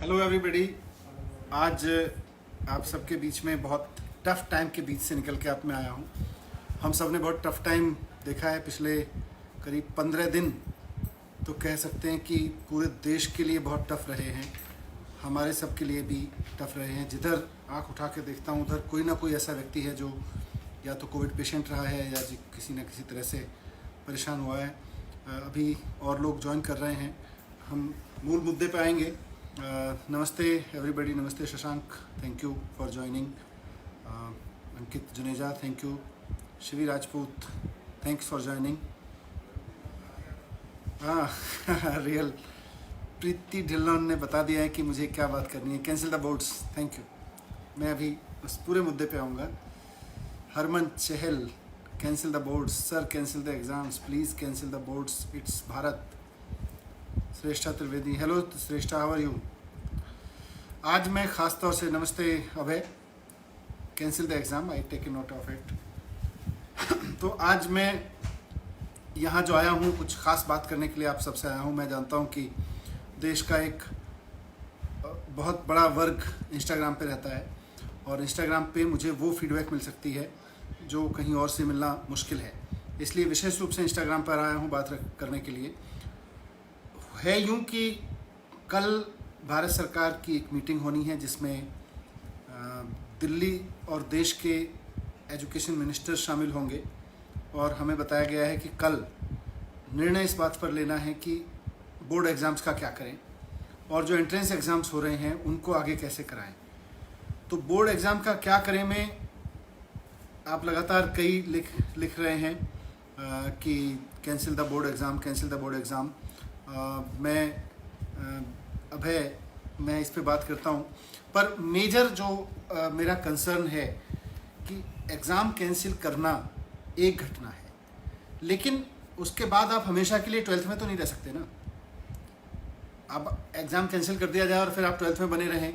Hello everybody. आज आप सबके बीच में बहुत टफ टाइम के बीच से निकल के आप में आया हूँ। हम सब ने बहुत टफ टाइम देखा है पिछले करीब 15 दिन, तो कह सकते हैं कि पूरे देश के लिए बहुत टफ रहे हैं, हमारे सब के लिए भी टफ रहे हैं। जिधर आँख उठा के देखता हूँ उधर कोई ना कोई ऐसा व्यक्ति है जो या तो कोविड पेशेंट रहा है या किसी न किसी तरह से परेशान हुआ है। अभी और लोग ज्वाइन कर रहे हैं, हम मूल मुद्दे पे आएंगे। नमस्ते एवरीबॉडी, नमस्ते Shashank, thank you for joining. Ankit Juneja, thank you. Shivi Rajput, thanks for joining. Real Preeti Dhillon ने बता दिया है कि मुझे क्या बात करनी है। Cancel the boards, thank you. मैं अभी उस पूरे मुद्दे पे आऊँगा। Harman Chahal, cancel the boards sir, cancel the exams please, cancel the boards, it's Bharat. Shreshtha Trivedi, hello Shreshtha, how are you. आज मैं ख़ास तौर से, नमस्ते Abhay, cancel the exam, I take a note of it. तो आज मैं यहाँ जो आया हूँ कुछ ख़ास बात करने के लिए आप सबसे आया हूँ। मैं जानता हूँ कि देश का एक बहुत बड़ा वर्ग इंस्टाग्राम पे रहता है और इंस्टाग्राम पे मुझे वो फीडबैक मिल सकती है जो कहीं और से मिलना मुश्किल है। इसलिए विशेष रूप से इंस्टाग्राम पर आया हूँ बात करने के लिए। है यूँ कि कल भारत सरकार की एक मीटिंग होनी है जिसमें दिल्ली और देश के एजुकेशन मिनिस्टर शामिल होंगे और हमें बताया गया है कि कल निर्णय इस बात पर लेना है कि बोर्ड एग्ज़ाम्स का क्या करें और जो एंट्रेंस एग्ज़ाम्स हो रहे हैं उनको आगे कैसे कराएं। तो बोर्ड एग्ज़ाम का क्या करें में आप लगातार कई लिख रहे हैं कि cancel the board exam, cancel the board exam. मैं इस पे बात करता हूँ, पर मेजर जो मेरा कंसर्न है कि एग्ज़ाम कैंसिल करना एक घटना है, लेकिन उसके बाद आप हमेशा के लिए 12th में तो नहीं रह सकते ना। अब एग्ज़ाम कैंसिल कर दिया जाए और फिर आप 12th में बने रहें,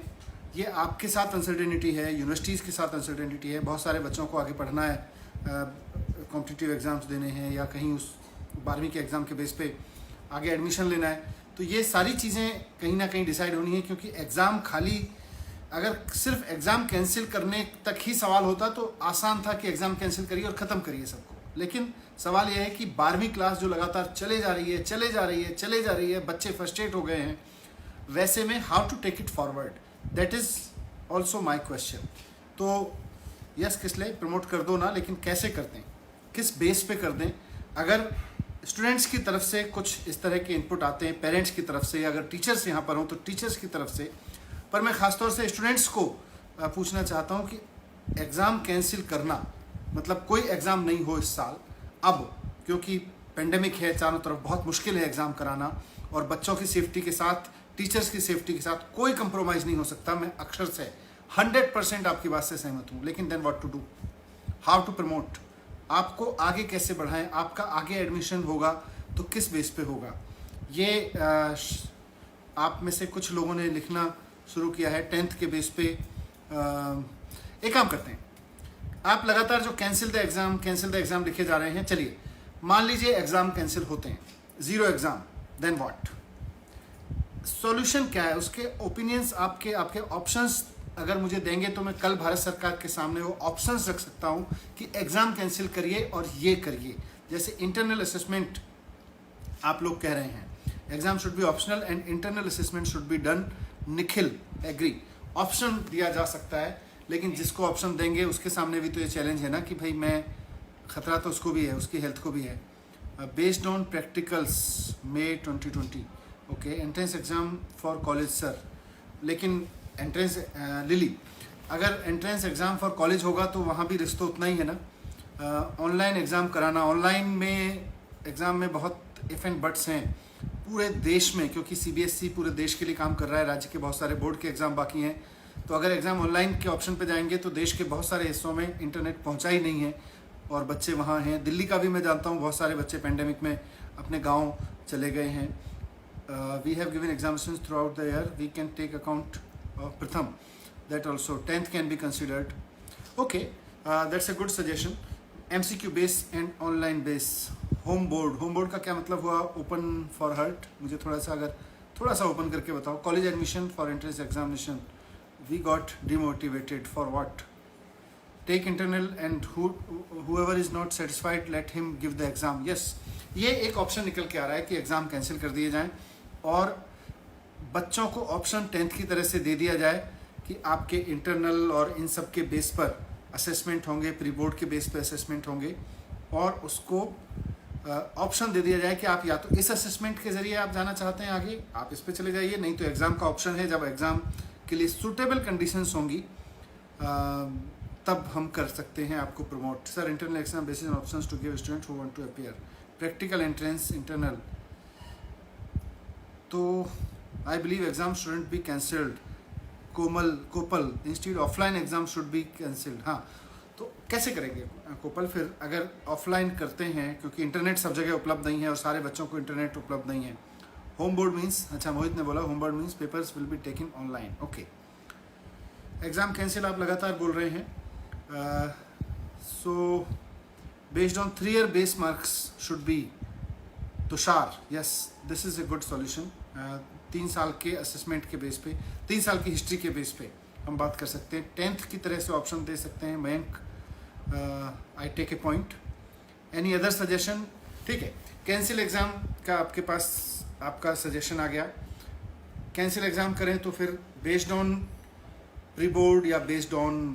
ये आपके साथ अनसर्टेनिटी है, यूनिवर्सिटीज़ के साथ अनसर्टेनिटी है। बहुत सारे बच्चों को आगे पढ़ना है, कॉम्पिटिटिव एग्ज़ाम्स देने हैं या कहीं उस 12वीं के एग्ज़ाम के बेस पे आगे एडमिशन लेना है। तो ये सारी चीज़ें कहीं ना कहीं डिसाइड होनी है, क्योंकि एग्ज़ाम खाली अगर सिर्फ एग्ज़ाम कैंसिल करने तक ही सवाल होता तो आसान था कि एग्ज़ाम कैंसिल करिए और ख़त्म करिए सबको। लेकिन सवाल यह है कि 12वीं क्लास जो लगातार चले जा रही है, बच्चे फ्रस्ट्रेट हो गए हैं, वैसे में how to take it forward, that is also my question. तो यस, किस लिए प्रमोट कर दो ना, लेकिन कैसे कर दें, किस बेस पे कर दें। अगर स्टूडेंट्स की तरफ से कुछ इस तरह के इनपुट आते हैं, पेरेंट्स की तरफ से, अगर टीचर्स यहाँ पर हों तो टीचर्स की तरफ से, पर मैं ख़ासतौर से स्टूडेंट्स को पूछना चाहता हूँ कि एग्ज़ाम कैंसिल करना मतलब कोई एग्ज़ाम नहीं हो इस साल अब, क्योंकि पेंडेमिक है, चारों तरफ बहुत मुश्किल है एग्ज़ाम कराना और बच्चों की सेफ्टी के साथ, टीचर्स की सेफ्टी के साथ कोई कंप्रोमाइज़ नहीं हो सकता। मैं अक्षर से 100% आपकी बात से सहमत हूँ, लेकिन then what to do, how to promote, आपको आगे कैसे बढ़ाएं, आपका आगे एडमिशन होगा तो किस बेस पे होगा। ये आप में से कुछ लोगों ने लिखना शुरू किया है 10th के बेस पे। एक काम करते हैं, आप लगातार जो कैंसिल द एग्ज़ाम लिखे जा रहे हैं, चलिए मान लीजिए एग्ज़ाम कैंसिल होते हैं, 0 एग्ज़ाम, देन व्हाट, सॉल्यूशन क्या है, उसके ओपिनियंस, आपके ऑप्शंस अगर मुझे देंगे तो मैं कल भारत सरकार के सामने वो ऑप्शंस रख सकता हूँ कि एग्ज़ाम कैंसिल करिए और ये करिए। जैसे इंटरनल असेसमेंट आप लोग कह रहे हैं, exam should be optional and internal assessment should be done, Nikhil agree, option दिया जा सकता है, लेकिन जिसको ऑप्शन देंगे उसके सामने भी तो ये चैलेंज है ना कि भाई मैं, खतरा तो उसको भी है, उसकी हेल्थ को भी है। Based on practicals May 2020, okay, entrance exam for college sir, लेकिन एंट्रेंस लिली, अगर एंट्रेंस एग्ज़ाम फॉर कॉलेज होगा तो वहाँ भी रिस्क तो उतना ही है ना। ऑनलाइन एग्ज़ाम कराना, ऑनलाइन में एग्ज़ाम में बहुत इफ़ एंड बट्स हैं पूरे देश में, क्योंकि CBSE पूरे देश के लिए काम कर रहा है, राज्य के बहुत सारे बोर्ड के एग्ज़ाम बाकी हैं। तो अगर एग्ज़ाम ऑनलाइन के ऑप्शन पे जाएंगे तो देश के बहुत सारे हिस्सों में इंटरनेट पहुंचा ही नहीं है और बच्चे वहाँ हैं। दिल्ली का भी मैं जानता हूँ, बहुत सारे बच्चे पेंडेमिक में अपने गाँव चले गए हैं। We have given examinations throughout the year, we can take account of Pratham, that also 10th can be considered. Okay, that's a good suggestion. MCQ base and online base, home board का क्या मतलब हुआ, open for hurt, मुझे थोड़ा सा अगर थोड़ा सा ओपन करके बताओ। College admission for entrance examination, we got demotivated for what? Take internal and whoever is not satisfied let him give the exam. Yes, ये एक ऑप्शन निकल के आ रहा है कि एग्जाम कैंसिल कर दिए जाएं और बच्चों को ऑप्शन 10th की तरह से दे दिया जाए कि आपके इंटरनल और इन सब के बेस पर असेसमेंट होंगे, प्री बोर्ड के बेस पर असेसमेंट होंगे, और उसको ऑप्शन दे दिया जाए कि आप या तो इस असेसमेंट के जरिए आप जाना चाहते हैं आगे, आप इस पे चले जाइए, नहीं तो एग्ज़ाम का ऑप्शन है। जब एग्ज़ाम के लिए सूटेबल कंडीशंस होंगी तब हम कर सकते हैं आपको promote. Sir, internal exam basis on options to give student who want to appear, practical entrance internal, तो I believe exam shouldn't be cancelled. Kopal institute offline exam should be cancelled. हाँ, तो कैसे करेंगे कोपल? फिर अगर ऑफलाइन करते हैं, क्योंकि इंटरनेट सब जगह उपलब्ध नहीं है और सारे बच्चों को इंटरनेट उपलब्ध नहीं है। होम बोर्ड मीन्स, अच्छा मोहित ने बोला home board means papers will be taken online. Okay, exam cancel आप लगातार बोल रहे हैं। So based on 3 year base marks should be Tushar. Yes, this is a good solution. 3 साल के असेसमेंट के बेस पे, 3 साल की हिस्ट्री के बेस पे हम बात कर सकते हैं। 10th की तरह से ऑप्शन दे सकते हैं। Mayank, I take a point. Any other suggestion? ठीक है, कैंसिल एग्ज़ाम का आपके पास आपका सजेशन आ गया। कैंसिल एग्ज़ाम करें तो फिर बेस्ड ऑन प्री बोर्ड या बेस्ड ऑन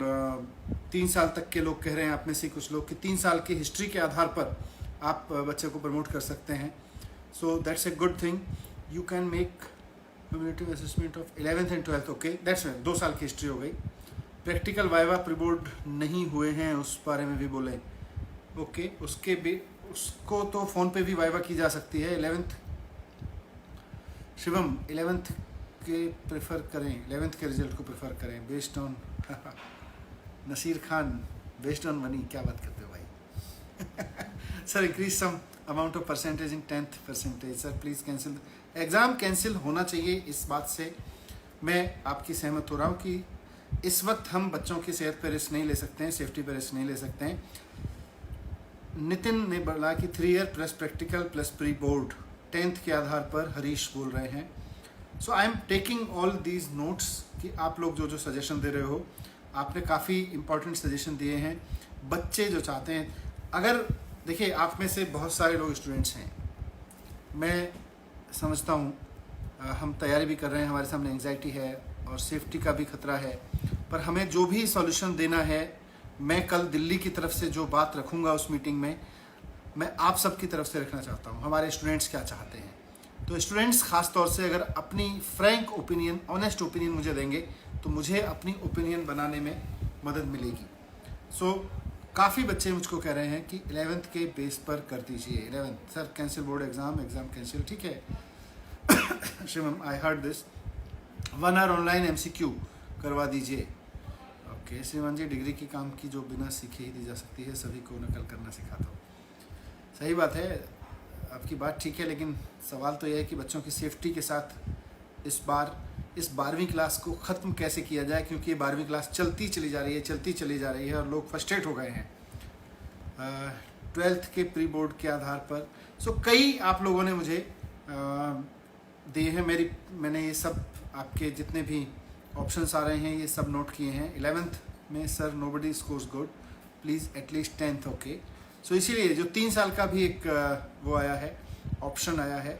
3 साल तक के लोग कह रहे हैं, आप में से कुछ लोग, कि 3 साल की हिस्ट्री के आधार पर आप बच्चे को प्रमोट कर सकते हैं। So that's a good thing. You can make cumulative assessment of 11th and 12th। Okay, that's 2 साल की हिस्ट्री हो गई। प्रैक्टिकल वाइवा प्री बोर्ड नहीं हुए हैं, उस बारे में भी बोले। ओके, उसके भी, उसको तो फ़ोन पे भी वाइवा की जा सकती है। 11th शिवम, 11th के प्रेफर करें, 11th के रिजल्ट को प्रेफर करें based on Naseer Khan, based on money. क्या बात करते हो भाई? Sir, increase some amount of percentage in 10th percentage. Sir please cancel exam. Cancel होना चाहिए, इस बात से मैं आपकी सहमत हो रहा हूँ कि इस वक्त हम बच्चों की सेहत पर रिस्क नहीं ले सकते हैं, सेफ्टी पर रिस्क नहीं ले सकते हैं। नितिन ने बोला कि 3 year plus practical plus pre board 10th के आधार पर, हरीश बोल रहे हैं। So I am taking all these notes कि आप लोग जो जो सजेशन दे रहे हो, आपने काफ़ी इंपॉर्टेंट सजेशन दिए हैं। बच्चे जो चाहते हैं, अगर देखिए आप में से बहुत सारे लोग स्टूडेंट्स हैं, मैं समझता हूँ, हम तैयारी भी कर रहे हैं, हमारे सामने एंजाइटी है और सेफ्टी का भी खतरा है, पर हमें जो भी सॉल्यूशन देना है, मैं कल दिल्ली की तरफ से जो बात रखूँगा उस मीटिंग में, मैं आप सब की तरफ से रखना चाहता हूँ। हमारे स्टूडेंट्स क्या चाहते हैं, तो स्टूडेंट्स ख़ास तौर से अगर अपनी फ्रैंक ओपिनियन, ऑनेस्ट ओपिनियन मुझे देंगे तो मुझे अपनी ओपिनियन बनाने में मदद मिलेगी। सो काफ़ी बच्चे मुझको कह रहे हैं कि 11th के बेस पर कर दीजिए। 11th sir cancel board exam cancel, ठीक है। Shivam, I heard this. 1 hour online MCQ करवा दीजिए। ओके शिवम जी, डिग्री की काम की जो बिना सीखे ही दी जा सकती है, सभी को नकल करना सिखाता हूँ। सही बात है, आपकी बात ठीक है, लेकिन सवाल तो यह है कि बच्चों की सेफ्टी के साथ इस बार इस 12वीं क्लास को ख़त्म कैसे किया जाए, क्योंकि ये 12वीं क्लास चलती चली जा रही है और लोग फ्रस्ट्रेट हो गए हैं 12th के प्री बोर्ड के आधार पर। सो कई आप लोगों ने मुझे दिए हैं, मैंने ये सब आपके जितने भी ऑप्शंस आ रहे हैं ये सब नोट किए हैं। 11th में sir nobody scores good, please at least 10th। Okay, so इसीलिए जो 3 साल का भी एक वो आया है, ऑप्शन आया है,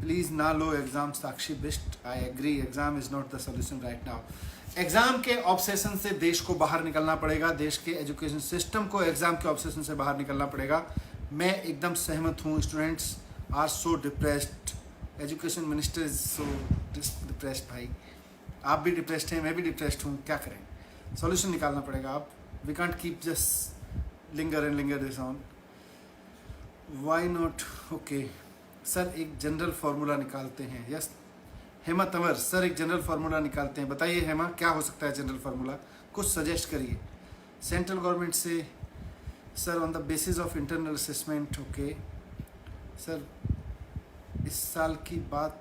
प्लीज़ ना लो exam Sakshi Bisht. I agree, exam is not the solution right now. Exam के ऑब्सेशन से देश को बाहर निकलना पड़ेगा, देश के एजुकेशन सिस्टम को एग्ज़ाम के ऑब्सेशन से बाहर निकलना पड़ेगा। मैं एकदम सहमत हूँ। Students are so depressed, education minister is so depressed. भाई आप भी डिप्रेस्ड हैं, मैं भी डिप्रेस्ड हूँ, क्या करें, सॉल्यूशन निकालना पड़ेगा। आप we can't keep just linger this on, why not. Okay sir, एक जनरल फार्मूला निकालते हैं। यस हेमा तंवर, सर एक जनरल फार्मूला निकालते हैं। बताइए हेमा, क्या हो सकता है जनरल फार्मूला, कुछ सजेस्ट करिए। सेंट्रल गवर्नमेंट से sir on the basis of internal assessment. Okay sir, इस साल की बात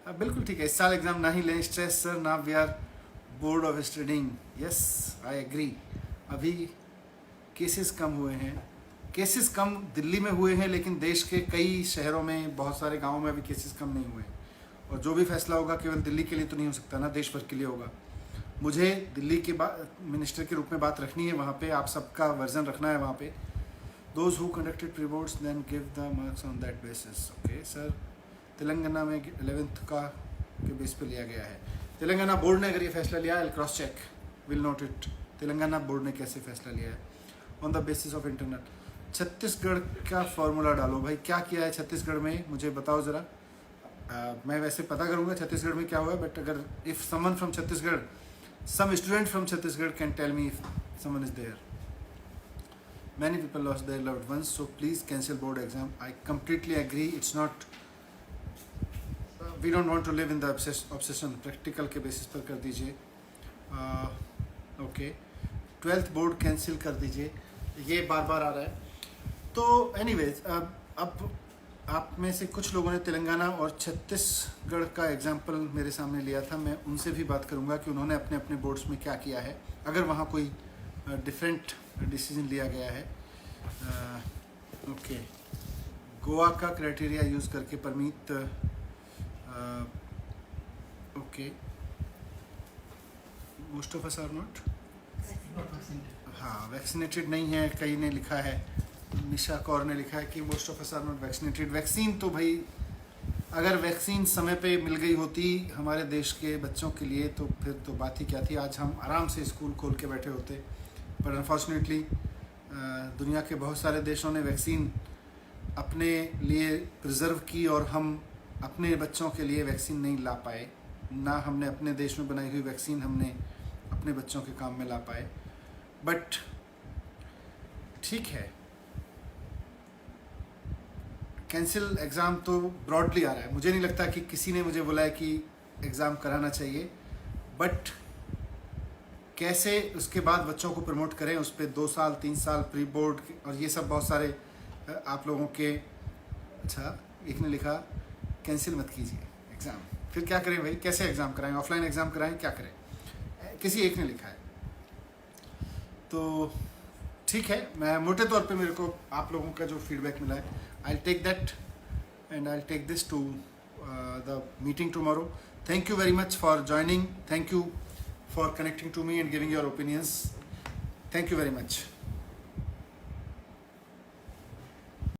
बिल्कुल ठीक है, इस साल एग्ज़ाम ना ही लें, स्ट्रेस सर ना, we are board of studying. Yes I agree, अभी केसेस कम हुए हैं, केसेस कम दिल्ली में हुए हैं, लेकिन देश के कई शहरों में, बहुत सारे गाँवों में अभी केसेस कम नहीं हुए हैं। और जो भी फैसला होगा केवल दिल्ली के लिए तो नहीं हो सकता ना, देश भर के लिए होगा। मुझे दिल्ली के मिनिस्टर के रूप में बात रखनी है, वहाँ पे आप सबका वर्जन रखना है वहाँ पे। Those who conducted pre boards then give the marks on that basis. Okay sir, Telangana में 11th का के बेस पे लिया गया है। तेलंगाना बोर्ड ने अगर ये फैसला लिया, I cross check, will note it, Telangana board ने कैसे फैसला लिया है on the basis of internal. Chhattisgarh का फॉर्मूला डालो भाई, क्या किया है छत्तीसगढ़ में, मुझे बताओ ज़रा। मैं वैसे पता करूँगा छत्तीसगढ़ में क्या हुआ है, बट अगर if someone from Chhattisgarh, some student from Chhattisgarh can tell me if someone is there. Many people lost their loved ones, so please cancel board exam. I completely agree. It's not. We don't want to live in the obsession. Practical के basis पर कर दीजिए. Okay. 12th board cancel कर दीजिए. ये बार-बार आ रहा है. तो anyways, अब आप में से कुछ लोगों ने तेलंगाना और छत्तीसगढ़ का एग्जाम्पल मेरे सामने लिया था। मैं उनसे भी बात करूंगा कि उन्होंने अपने अपने बोर्ड्स में क्या किया है, अगर वहाँ कोई डिफरेंट डिसीजन लिया गया है। ओके, गोवा का क्राइटेरिया यूज़ करके Parmeet, okay, most of us are not, हाँ वैक्सीनेटेड नहीं है, कई ने लिखा है, निशा कौर ने लिखा है कि most of us are not vaccinated. Vaccine तो भाई, अगर वैक्सीन समय पे मिल गई होती हमारे देश के बच्चों के लिए तो फिर तो बात ही क्या थी, आज हम आराम से स्कूल खोल के बैठे होते। पर अनफॉर्चुनेटली दुनिया के बहुत सारे देशों ने वैक्सीन अपने लिए प्रिजर्व की और हम अपने बच्चों के लिए वैक्सीन नहीं ला पाए, ना हमने अपने देश में बनाई हुई वैक्सीन हमने अपने बच्चों के काम में ला पाए। बट ठीक है, कैंसिल एग्ज़ाम तो ब्रॉडली आ रहा है, मुझे नहीं लगता कि किसी ने मुझे बोला है कि एग्ज़ाम कराना चाहिए, बट कैसे उसके बाद बच्चों को प्रमोट करें, उस पर 2 साल 3 साल प्री बोर्ड और ये सब बहुत सारे आप लोगों के। अच्छा, एक ने लिखा कैंसिल मत कीजिए एग्ज़ाम, फिर क्या करें भाई, कैसे एग्ज़ाम कराएं, ऑफलाइन एग्ज़ाम कराएं, क्या करें, किसी एक ने लिखा है। तो ठीक है, मैं मोटे तौर पे मेरे को आप लोगों का जो फीडबैक मिला है, I'll take that and I'll take this to the meeting tomorrow. Thank you very much for joining. Thank you for connecting to me and giving your opinions. Thank you very much.